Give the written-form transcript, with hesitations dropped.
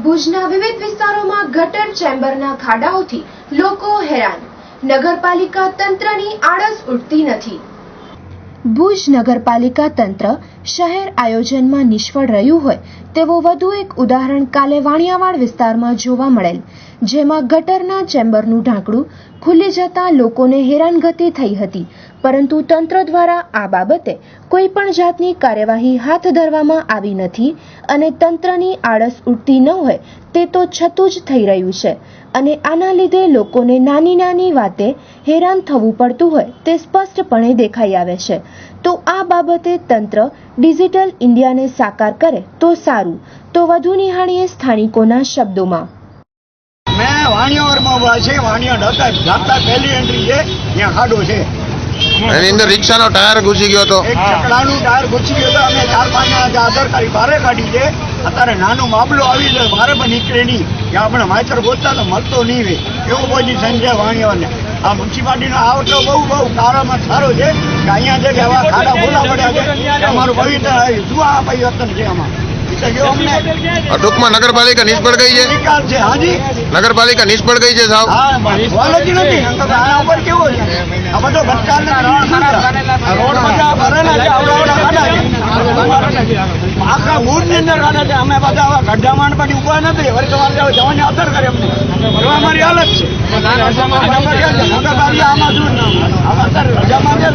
ભુજના વિવિધ વિસ્તારોમાં ગટર ચેમ્બરના ખાડાઓથી લોકો હેરાન, નગરપાલિકા તંત્રની આળસ ઉઠતી નથી। ભુજ નગરપાલિકા તંત્ર શહેર આયોજનમાં નિષ્ફળ રહ્યું હોય તેવો વધુ એક ઉદાહરણ કાલે વાણિયાવાડ વિસ્તારમાં જોવા મળેલ, જેમાં ગટરના ચેમ્બરનું ઢાંકણું ખુલી જતા લોકોને હેરાનગતિ થઈ હતી, પરંતુ તંત્ર દ્વારા આ બાબતે કોઈ પણ જાતની કાર્યવાહી હાથ ધરવામાં આવી નથી અને તંત્રની આળસ ઉઠતી ન હોય તે તો છતું જ થઈ રહ્યું છે અને આના લીધે લોકોને નાની નાની વાતે હેરાન થવું પડતું હોય તે સ્પષ્ટપણે દેખાઈ આવે છે। તો આ બાબતે તંત્ર ડિજિટલ ઇન્ડિયાને સાકાર કરે તો સારું। તો વધુ નિહાળીએ સ્થાનિકોના શબ્દોમાં। मैं वाणियावाड़ में છે વાણિયા જાતા પહેલી એન્ટ્રી છે, ત્યાં ખાડો છે, એની અંદર રિક્ષાનો ટાયર ઘૂસી ગયો હતો, એક ચકડાનું ટાયર ઘૂસી ગયો હતો। અમે 4-5 આધારકારી બહાર કાઢી છે। અત્યારે નાનો મામલો આવી જાય બહાર પણ નીકળે નહીં, કે આપણે માચર ગોતતા તો મળતો નહીં હોય એવું પોઝિશન છે વાણિયાવાડને। આ મ્યુનિસિપાલિટીનો આવતો બહુ સારામાં સારો છે કે અહીંયા જે આવા ખાડા બોલા પડ્યા છે, અમારું પવિત્ર શું આ પરિવર્તન છે આમાં। ટૂંકમાં નગરપાલિકા નિષ્ફળ ગઈ છે। હાજી, નગરપાલિકા નિષ્ફળ ગઈ છે સાહેબ। નથી આના ઉપર કેવો છે આ બધો ભટકાળ રોડ બધા ભરેલા છે, આવડા ખાડા છે, આખા ભુજ ની અંદર ખાડા છે। અમે બધા આવા ગઢામાં પછી ઉભા નથી, વર્તમાન જવાની અસર કરે અમને, એવા અમારી હાલત છે। નગરપાલિકા આમાં શું આમાં સર રજામાં છે,